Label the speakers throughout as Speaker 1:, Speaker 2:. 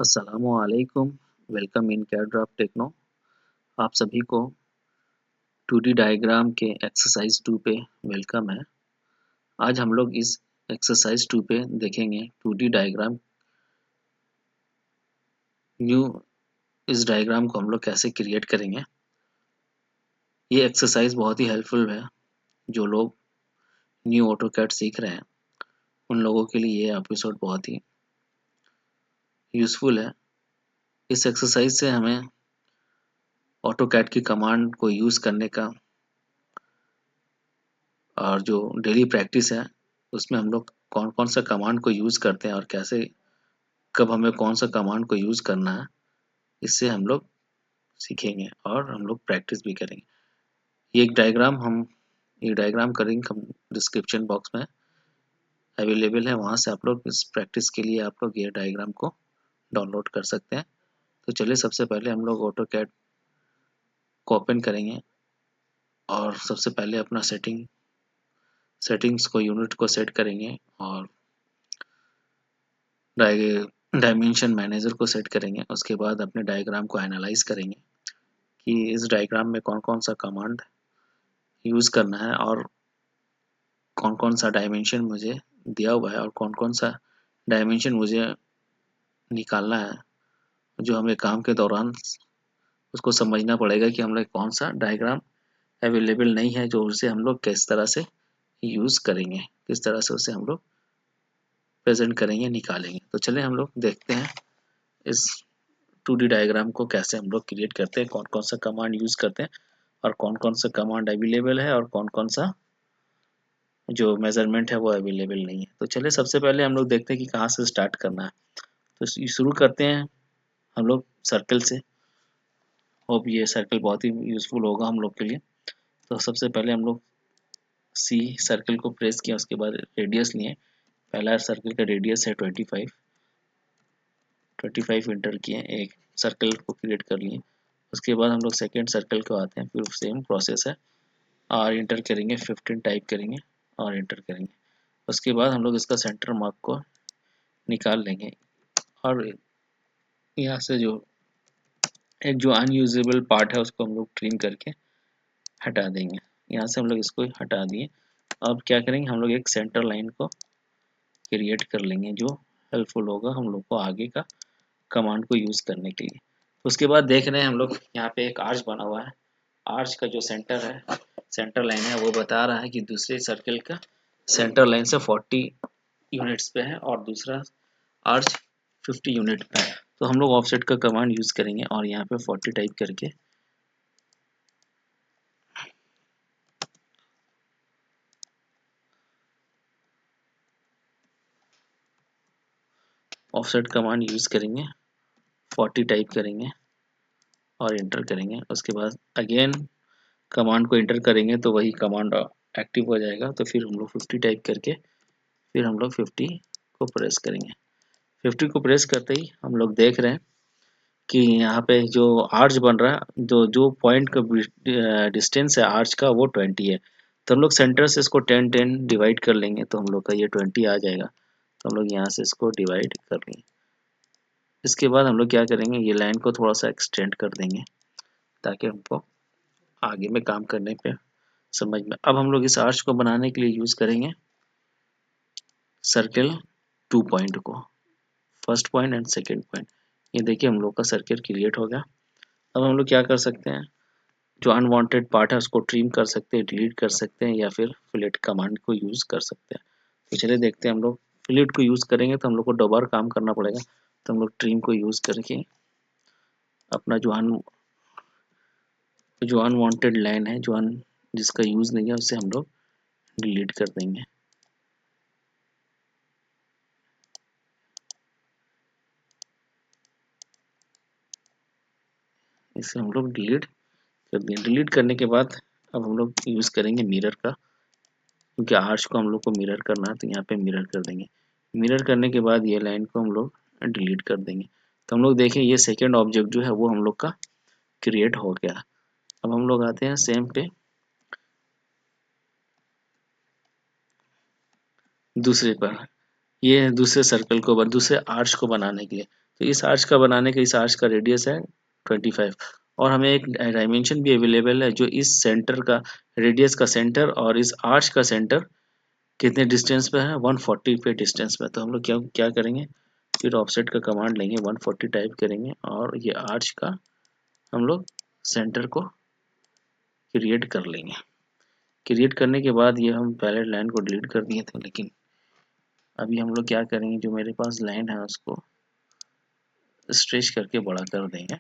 Speaker 1: अस्सलामुअलैकुम। Welcome in CADraft techno. आप सभी को 2D डायग्राम के एक्सरसाइज 2 पे वेलकम है। आज हम लोग इस एक्सरसाइज 2 पे देखेंगे 2D डायग्राम न्यू इस डायग्राम को हम लोग कैसे क्रिएट करेंगे। ये एक्सरसाइज बहुत ही हेल्पफुल है। जो लोग न्यू ऑटोकैड सीख रहे हैं उन लोगों के लिए ये एपिसोड बहुत ही यूज़फुल है। इस एक्सरसाइज से हमें ऑटोकैड की कमांड को यूज़ करने का और जो डेली प्रैक्टिस है उसमें हम लोग कौन कौन सा कमांड को यूज़ करते हैं और कैसे कब हमें कौन सा कमांड को यूज़ करना है, इससे हम लोग सीखेंगे और हम लोग प्रैक्टिस भी करेंगे। ये डायग्राम का लिंक हम डिस्क्रिप्शन बॉक्स में अवेलेबल है, वहाँ से आप लोग इस प्रैक्टिस के लिए आप लोग ये डायग्राम को डाउनलोड कर सकते हैं। तो चलिए सबसे पहले हम लोग ऑटोकैड को ओपन करेंगे और सबसे पहले अपना सेटिंग्स को यूनिट को सेट करेंगे और डायमेंशन मैनेजर को सेट करेंगे। उसके बाद अपने डायग्राम को एनालाइज करेंगे कि इस डायग्राम में कौन कौन सा कमांड यूज़ करना है और कौन कौन सा डायमेंशन मुझे दिया हुआ है और कौन कौन सा डायमेंशन मुझे निकालना है। जो हमें काम के दौरान उसको समझना पड़ेगा कि हम लोग कौन सा डायग्राम अवेलेबल नहीं है, जो उसे हम लोग किस तरह से यूज़ करेंगे, किस तरह से उसे हम लोग प्रेजेंट करेंगे, निकालेंगे। तो चलिए हम लोग देखते हैं इस 2D डायग्राम को कैसे हम लोग क्रिएट करते हैं, कौन कौन सा कमांड यूज़ करते हैं और कौन कौन सा कमांड अवेलेबल है और कौन कौन सा जो मेजरमेंट है वो अवेलेबल नहीं है। तो चलिए सबसे पहले हम लोग देखते हैं कि कहाँ से स्टार्ट करना है। तो शुरू करते हैं हम लोग सर्कल से। होप ये सर्कल बहुत ही यूज़फुल होगा हम लोग के लिए। तो सबसे पहले हम लोग सी सर्कल को प्रेस किया, उसके बाद रेडियस लिए। पहला सर्कल का रेडियस है 25 इंटर किए, एक सर्कल को क्रिएट कर लिए। उसके बाद हम लोग सेकेंड सर्कल को आते हैं, फिर सेम प्रोसेस है। और इंटर करेंगे, 15 टाइप करेंगे और इंटर करेंगे। उसके बाद हम लोग इसका सेंटर मार्क को निकाल लेंगे और यहाँ से जो एक जो अनयूजेबल पार्ट है उसको हम लोग ट्रिम करके हटा देंगे। यहाँ से हम लोग इसको हटा दिए। अब क्या करेंगे, हम लोग एक सेंटर लाइन को क्रिएट कर लेंगे जो हेल्पफुल होगा हम लोग को आगे का कमांड को यूज़ करने के लिए। उसके बाद देख रहे हैं हम लोग यहाँ पे एक आर्च बना हुआ है। आर्च का जो सेंटर लाइन है वो बता रहा है कि दूसरे सर्कल का सेंटर लाइन से 40 यूनिट्स पे है और दूसरा आर्च 50 यूनिट पे है। तो हम लोग ऑफसेट का कमांड यूज़ करेंगे और यहाँ पे 40 टाइप करके ऑफसेट कमांड यूज़ करेंगे, 40 टाइप करेंगे और इंटर करेंगे। उसके बाद अगेन कमांड को इंटर करेंगे तो वही कमांड एक्टिव हो जाएगा। तो फिर हम लोग 50 टाइप करके फिर हम लोग 50 को प्रेस करेंगे। 50 को प्रेस करते ही हम लोग देख रहे हैं कि यहाँ पे जो आर्च बन रहा है, जो जो पॉइंट का डिस्टेंस है आर्च का वो 20 है। तो हम लोग सेंटर से इसको 10 डिवाइड कर लेंगे तो हम लोग का ये 20 आ जाएगा। तो हम लोग यहाँ से इसको डिवाइड कर लेंगे। इसके बाद हम लोग क्या करेंगे, ये लाइन को थोड़ा सा एक्सटेंड कर देंगे ताकि हमको आगे में काम करने पे समझ में। अब हम लोग इस आर्च को बनाने के लिए यूज करेंगे सर्कल 2 पॉइंट को, first point and second point. ये देखिए हम लोग का सर्कल क्रिएट हो गया। अब हम लोग क्या कर सकते हैं, जो अनवांटेड पार्ट है उसको ट्रिम कर सकते हैं, डिलीट कर सकते हैं या फिर फिलेट कमांड को यूज कर सकते हैं। तो चलिए देखते हैं, हम लोग फिलेट को यूज करेंगे तो हम लोग को दोबारा काम करना पड़ेगा। तो हम लोग ट्रिम को यूज करके अपना जो अनवांटेड लाइन है, जिसका यूज नहीं है उसे हम लोग डिलीट कर देंगे। इसे हम लोग डिलीट कर दें। डिलीट करने के बाद अब हम लोग यूज़ करेंगे मिरर का, क्योंकि आर्च को हम लोग को मिरर करना है तो यहाँ पे मिरर कर देंगे। मिरर करने के बाद ये लाइन को हम लोग डिलीट कर देंगे। तो हम लोग देखें ये सेकेंड ऑब्जेक्ट जो है वो हम लोग का क्रिएट हो गया। अब हम लोग आते हैं सेम पे दूसरे पर, ये दूसरे सर्कल को दूसरे आर्च को बनाने के लिए। तो इस आर्च का बनाने का, इस आर्च का रेडियस है 25 और हमें एक डायमेंशन भी अवेलेबल है जो इस सेंटर का, रेडियस का सेंटर और इस आर्च का सेंटर कितने डिस्टेंस पे है, 140 पे डिस्टेंस पे। तो हम लोग क्या क्या करेंगे, फिर ऑफसेट का कमांड लेंगे, 140 टाइप करेंगे और ये आर्च का हम लोग सेंटर को क्रिएट कर लेंगे। क्रिएट करने के बाद ये हम पहले लाइन को डिलीट कर दिए थे, लेकिन अभी हम लोग क्या करेंगे, जो मेरे पास लाइन है उसको स्ट्रेच करके बड़ा कर देंगे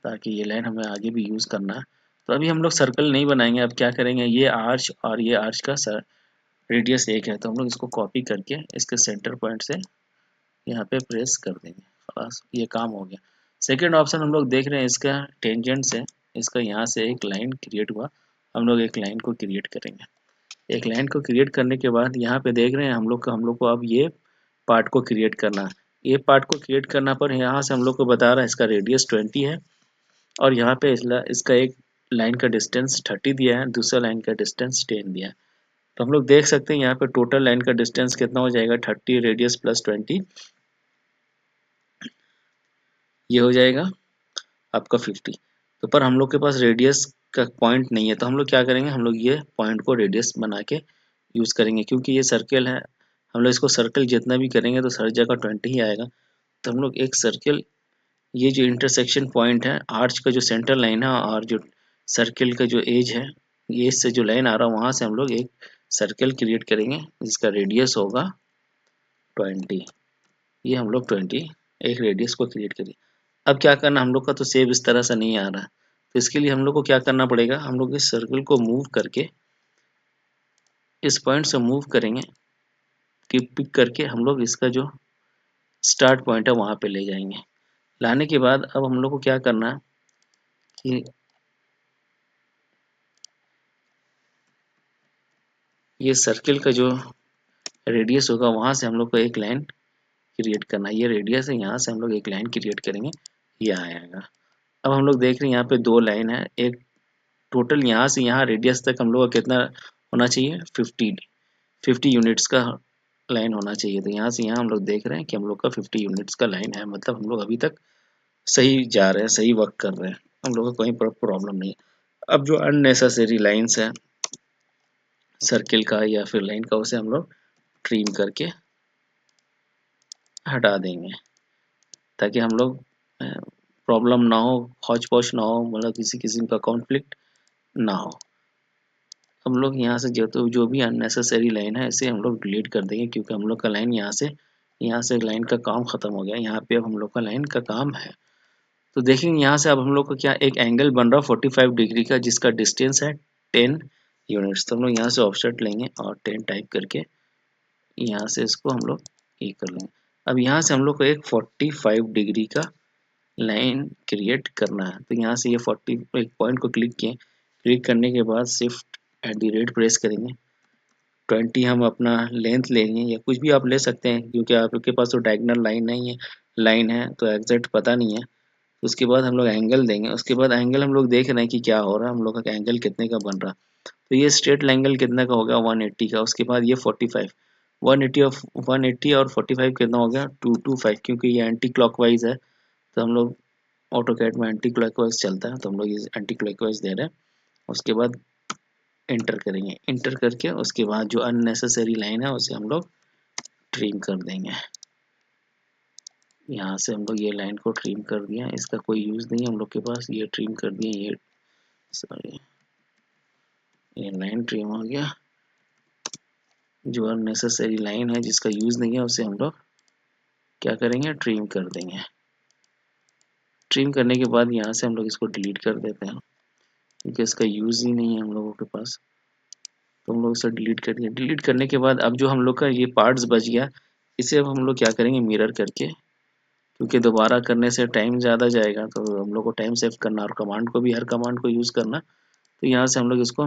Speaker 1: ताकि ये लाइन हमें आगे भी यूज़ करना है। तो अभी हम लोग सर्कल नहीं बनाएंगे, अब क्या करेंगे, ये आर्च और ये आर्च का रेडियस एक है, तो हम लोग इसको कॉपी करके इसके सेंटर पॉइंट से यहाँ पे प्रेस कर देंगे। बस ये काम हो गया। सेकेंड ऑप्शन हम लोग देख रहे हैं, इसका टेंजेंट से इसका यहाँ से एक लाइन क्रिएट हुआ, हम लोग एक लाइन को क्रिएट करेंगे। एक लाइन को क्रिएट करने के बाद यहाँ पे देख रहे हैं हम लोग को अब ये पार्ट को क्रिएट करना है। ये पार्ट को क्रिएट करना पर यहाँ से हम लोग को बता रहा है इसका रेडियस 20 है और यहाँ पे इसका एक लाइन का डिस्टेंस 30 दिया है, दूसरा लाइन का डिस्टेंस 10 दिया है। तो हम लोग देख सकते हैं यहाँ पे टोटल लाइन का डिस्टेंस कितना हो जाएगा, 30 रेडियस प्लस 20, ये हो जाएगा आपका 50। तो पर हम लोग के पास रेडियस का पॉइंट नहीं है, तो हम लोग क्या करेंगे, हम लोग ये पॉइंट को रेडियस बना के यूज़ करेंगे। क्योंकि ये सर्कल है, हम लोग इसको सर्कल जितना भी करेंगे तो हर जगह 20 ही आएगा। तो हम लोग एक सर्कल, ये जो इंटरसेक्शन पॉइंट है, आर्च का जो सेंटर लाइन है और जो सर्कल का जो एज है, ये इससे जो लाइन आ रहा है वहाँ से हम लोग एक सर्कल क्रिएट करेंगे जिसका रेडियस होगा 20। ये हम लोग 20 एक रेडियस को क्रिएट करिए। अब क्या करना, हम लोग का तो सेव इस तरह से नहीं आ रहा है, तो इसके लिए हम लोग को क्या करना पड़ेगा, हम लोग इस सर्कल को मूव करके इस पॉइंट से मूव करेंगे कि पिक करके हम लोग इसका जो स्टार्ट पॉइंट है वहां पे ले जाएंगे। लाने के बाद अब हम लोग को क्या करना है कि ये सर्कल का जो रेडियस होगा वहां से हम लोग को एक लाइन क्रिएट करना है। ये रेडियस है, यहाँ से हम लोग एक लाइन क्रिएट करेंगे, ये आएगा। अब हम लोग देख रहे हैं यहाँ पे दो लाइन है, एक टोटल यहाँ से यहाँ रेडियस तक हम लोग का कितना होना चाहिए, 50 यूनिट्स का लाइन होना चाहिए। तो यहाँ से यहाँ हम लोग देख रहे हैं कि हम लोग का 50 यूनिट्स का लाइन है, मतलब हम लोग अभी तक सही जा रहे हैं, सही वर्क कर रहे हैं, हम लोग को कोई प्रॉब्लम नहीं है। अब जो अननेसेसरी लाइन्स है सर्किल का या फिर लाइन का, उसे हम लोग ट्रिम करके हटा देंगे ताकि हम लोग प्रॉब्लम ना हो, हौच पौच ना हो, मतलब किसी किस्म का कॉन्फ्लिक्ट ना हो। हम लोग यहाँ से जो भी अननेसेसरी लाइन है इसे हम लोग डिलीट कर देंगे, क्योंकि हम लोग का लाइन यहाँ से लाइन का काम खत्म हो गया, यहाँ पे अब हम लोग का लाइन का काम है। तो देखेंगे यहाँ से अब हम लोग का क्या एक एंगल बन रहा है 45 डिग्री का, जिसका डिस्टेंस है 10 यूनिट्स। तो हम लोग यहाँ से ऑफसेट लेंगे और 10 टाइप करके यहाँ से इसको हम लोग ये कर लेंगे। अब यहाँ से हम लोग को एक 45 डिग्री का लाइन क्रिएट करना है। तो यहाँ से ये 40 एक पॉइंट को क्लिक किए, क्लिक करने के बाद shift at the rate press करेंगे, 20 हम अपना लेंथ लेंगे या कुछ भी आप ले सकते हैं, क्योंकि आपके पास तो डायगोनल लाइन है तो एग्जैक्ट पता नहीं है। उसके बाद हम लोग एंगल देंगे, उसके बाद एंगल हम लोग देख रहे हैं कि क्या हो रहा है, हम लोग का एंगल कितने का बन रहा है। तो ये स्ट्रेट एंगल कितना का हो गया, 180 का। उसके बाद ये 45, 180 और 45 कितना हो गया, 225, क्योंकि ये एंटी क्लॉकवाइज है। तो हम लोग ऑटोकैड में एंटी क्लॉकवाइज चलता है, तो हम लोग ये एंटी क्लॉकवाइज दे रहे हैं। उसके बाद एंटर करेंगे, एंटर करके उसके बाद जो अननेसेसरी लाइन है उसे हम लोग ट्रिम कर देंगे। यहाँ से हम लोग ये लाइन को ट्रिम कर दिया, इसका कोई यूज नहीं है हम लोग के पास, ये ट्रिम कर दिए, ये सॉरी ये लाइन ट्रिम हो गया। जो अननेसेसरी लाइन है जिसका यूज नहीं है उसे हम लोग क्या करेंगे, ट्रिम कर देंगे। ट्रिम करने के बाद यहाँ से हम लोग इसको डिलीट कर देते हैं, क्योंकि इसका यूज ही नहीं है हम लोगों के पास। तो हम लोग इसे डिलीट कर दिया। डिलीट करने के बाद अब जो हम लोग का ये पार्ट्स बच गया, इसे अब हम लोग क्या करेंगे, मिरर करके, क्योंकि दोबारा करने से टाइम ज़्यादा जाएगा, तो हम लोग को टाइम सेव करना और कमांड को भी, हर कमांड को यूज़ करना। तो यहाँ से हम लोग इसको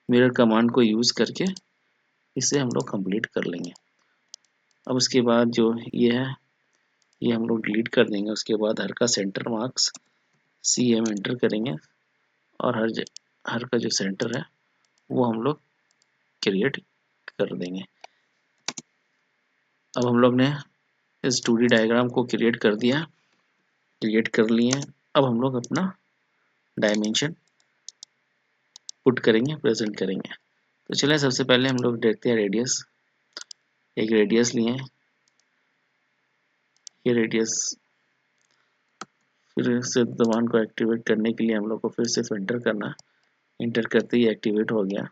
Speaker 1: मिरर कमांड को यूज़ करके इसे हम लोग कंप्लीट कर लेंगे। अब उसके बाद जो ये है ये हम लोग डिलीट कर देंगे। उसके बाद हर का सेंटर मार्क्स CM एंटर करेंगे और हर का जो सेंटर है वो हम लोग क्रिएट कर देंगे। अब हम लोग ने इस 2D डायग्राम को क्रिएट कर दिया, क्रिएट कर लिए। अब हम लोग अपना डायमेंशन पुट करेंगे, प्रेजेंट करेंगे। तो चलिए सबसे पहले हम लोग देखते हैं रेडियस। एक रेडियस लिए, ये रेडियस, फिर से दबान को एक्टिवेट करने के लिए हम लोग को फिर से एंटर करना, एंटर करते ही एक्टिवेट हो गया।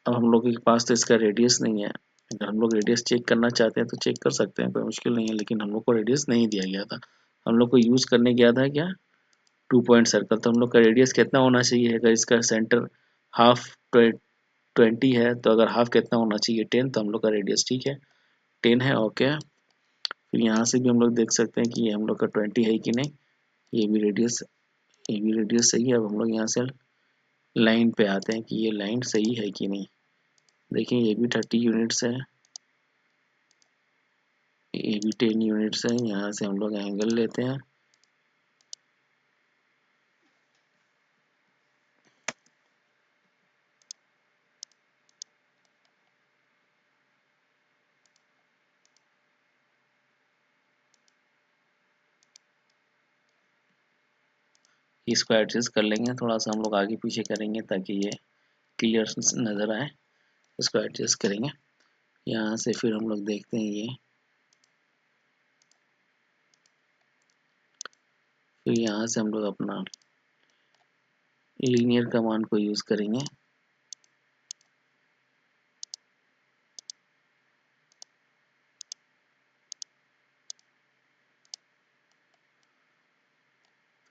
Speaker 1: अब हम लोग के पास तो इसका रेडियस नहीं है, अगर हम लोग रेडियस चेक करना चाहते हैं तो चेक कर सकते हैं, कोई मुश्किल नहीं है, लेकिन हम लोग को रेडियस नहीं दिया गया था। हम लोग को यूज करने गया था क्या, 2 पॉइंट सर्कल। तो हम लोग का रेडियस कितना होना चाहिए, अगर इसका सेंटर हाफ 20 है तो अगर हाफ कितना होना चाहिए, 10। तो हम लोग का रेडियस ठीक है, 10 है, ओके। फिर यहाँ से भी हम लोग देख सकते हैं कि ये हम लोग का 20 है कि नहीं, ये भी रेडियस, ये भी रेडियस सही है। अब हम लोग यहाँ से लाइन पे आते हैं कि ये लाइन सही है कि नहीं। देखिए ये भी 30 यूनिट्स है, ये भी 10 यूनिट्स है। यहाँ से हम लोग एंगल लेते हैं, इसको एडजस्ट कर लेंगे, थोड़ा सा हम लोग आगे पीछे करेंगे ताकि ये क्लियर नज़र आए। इसको एडजस्ट करेंगे। यहाँ से फिर हम लोग देखते हैं ये, फिर यहाँ से हम लोग अपना लीनियर कमांड को यूज़ करेंगे।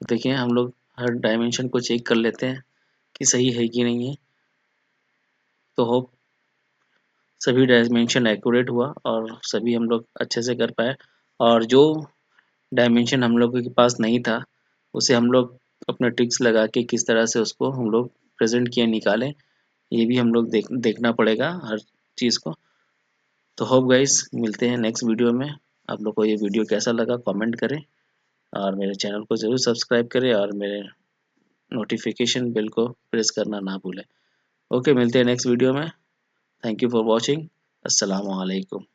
Speaker 1: तो देखिए हम लोग हर डायमेंशन को चेक कर लेते हैं कि सही है कि नहीं है। तो होप सभी डायमेंशन एक्यूरेट हुआ और सभी हम लोग अच्छे से कर पाए। और जो डायमेंशन हम लोगों के पास नहीं था उसे हम लोग अपना ट्रिक्स लगा के किस तरह से उसको हम लोग प्रेजेंट किए, निकाले, ये भी हम लोग देखना पड़ेगा हर चीज़ को। तो होप गाइस मिलते हैं नेक्स्ट वीडियो में। आप लोग को ये वीडियो कैसा लगा कमेंट करें और मेरे चैनल को ज़रूर सब्सक्राइब करें और मेरे नोटिफिकेशन बेल को प्रेस करना ना भूलें। ओके, मिलते हैं नेक्स्ट वीडियो में। Thank you for watching. अस्सलाम वालेकुम।